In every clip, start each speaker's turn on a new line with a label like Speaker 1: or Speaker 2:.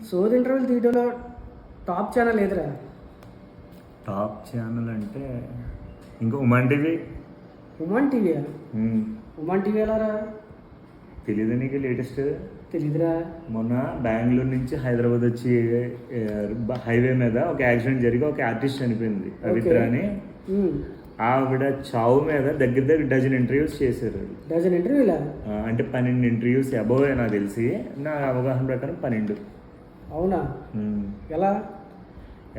Speaker 1: సోది ఇంటర్వ్యూలు తీయడంలో టాప్ ఛానల్ ఏదిరా?
Speaker 2: టాప్ ఛానల్ అంటే ఇంకా ఉమాన్ టీవీ.
Speaker 1: ఉమాన్ టీవీయా? ఉమాన్ టీవీ ఎలారా?
Speaker 2: తెలీదు నీకు? లేటెస్ట్
Speaker 1: తెలీదురా.
Speaker 2: మొన్న బెంగళూరు నుంచి హైదరాబాద్ వచ్చి హైవే మీద ఒక యాక్సిడెంట్ జరిగి ఒక ఆర్టిస్ట్ చనిపోయింది, పవిత్ర అని. ఆవిడ చావు మీద దగ్గర డజన్ ఇంటర్వ్యూస్ చేశారు.
Speaker 1: డజన్ ఇంటర్వ్యూలా?
Speaker 2: అంటే 12 ఇంటర్వ్యూస్ అబోవ్ నాకు తెలిసి, నా అవగాహన ప్రకారం 12.
Speaker 1: అవునా?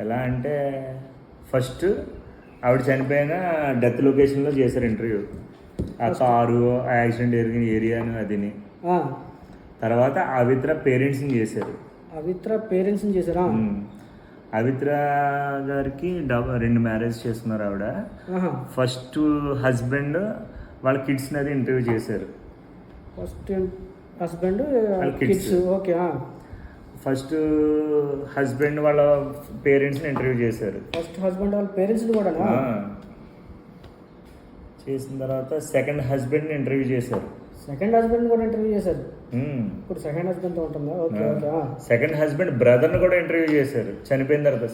Speaker 2: ఎలా అంటే ఫస్ట్ ఆవిడ చనిపోయిన డెత్ లొకేషన్లో చేశారు ఇంటర్వ్యూ, ఆ కారు, ఆ యాక్సిడెంట్ జరిగిన ఏరియాను అదిని. తర్వాత అవిత్ర పేరెంట్స్ని చేశారు. అవిత్ర గారికి 2 మ్యారేజ్ చేస్తున్నారు ఆవిడ. ఫస్ట్ హస్బెండ్ వాళ్ళ కిడ్స్ని అది ఇంటర్వ్యూ చేశారు. ఫస్ట్ హస్బెండ్ వాళ్ళ పేరెంట్స్ని ఇంటర్వ్యూ చేశారు. చేసిన తర్వాత సెకండ్ హస్బెండ్ ఇంటర్వ్యూ చేశారు.
Speaker 1: ఇప్పుడు సెకండ్ హస్బెండ్ ఉంటుందా?
Speaker 2: సెకండ్ హస్బెండ్ బ్రదర్ని కూడా ఇంటర్వ్యూ చేశారు చనిపోయిన తర్వాత.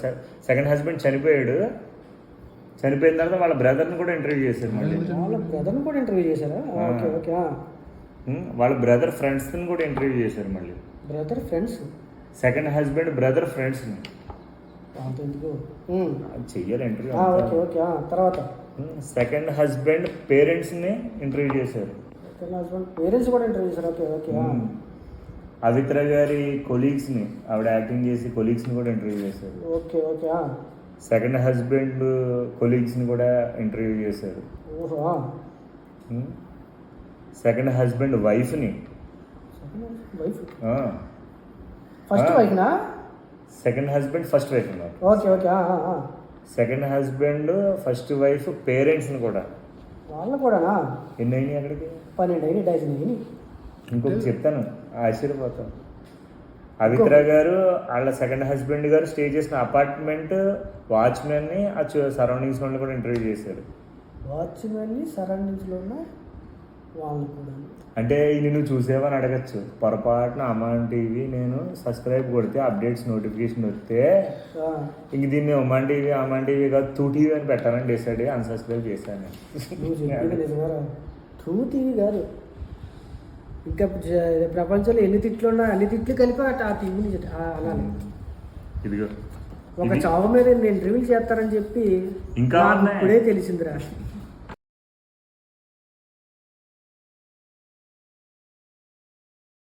Speaker 2: సెకండ్ హస్బెండ్ చనిపోయిన తర్వాత వాళ్ళ బ్రదర్ని కూడా ఇంటర్వ్యూ చేశారు. మళ్ళీ వాళ్ళ బ్రదర్ ఫ్రెండ్స్ని కూడా ఇంటర్వ్యూ చేశారు. మళ్ళీ సెకండ్ హస్బెండ్ బ్రదర్ ఫ్రెండ్స్ని చెయ్యాలి ఇంటర్వ్యూ.
Speaker 1: తర్వాత
Speaker 2: సెకండ్ హస్బెండ్ పేరెంట్స్ని ఇంటర్వ్యూ చేశారు. అవిత్ర గారి కొలీగ్స్ని, ఆవిడ యాక్టింగ్ చేసి కొలీగ్స్ని కూడా ఇంటర్వ్యూ చేశారు. సెకండ్ హస్బెండ్ కొలీగ్స్ని కూడా ఇంటర్వ్యూ చేశారు. సెకండ్ హస్బెండ్ వైఫ్ని, సెకండ్ హస్బెండ్ ఫస్ట్ వైఫ్ ఉన్నారు. సెకండ్ హస్బెండ్ ఫస్ట్ వైఫ్ పేరెంట్స్ని కూడా. ఎన్ని అయినాయి అక్కడికి?
Speaker 1: 12
Speaker 2: ఇంకొక చెప్తాను, ఆశ్చర్యపోతాను. అవిత్ర గారు వాళ్ళ సెకండ్ హస్బెండ్ గారు స్టే చేసిన అపార్ట్మెంట్ వాచ్మెన్ని, ఆ సరౌండింగ్స్ వాళ్ళు కూడా ఇంటర్వ్యూ చేశారు. అంటే నువ్వు చూసేవని అడగచ్చు. పొరపాటున అమాన్ టీవీ నేను సబ్స్క్రైబ్ కొడితే అప్డేట్స్ నోటిఫికేషన్ వస్తే ఇంక దీన్ని అమాన్ టీవీ కాదు టూ టీవీ అని పెట్టాలని డిసైడ్ అయ్యి అన్సబ్స్క్రైబ్ చేశాను.
Speaker 1: టూ టీవీ కాదు, ఇంకా ప్రపంచంలో ఎన్ని తిట్లు ఉన్నా అన్ని తిట్లు కలిపి ఆ టీవీని అనాలి.
Speaker 2: ఇదిగో
Speaker 1: ఒక చావు మీద నేను రివీల్ చేస్తారని చెప్పి ఇంకా ఇప్పుడే తెలిసిందిరా.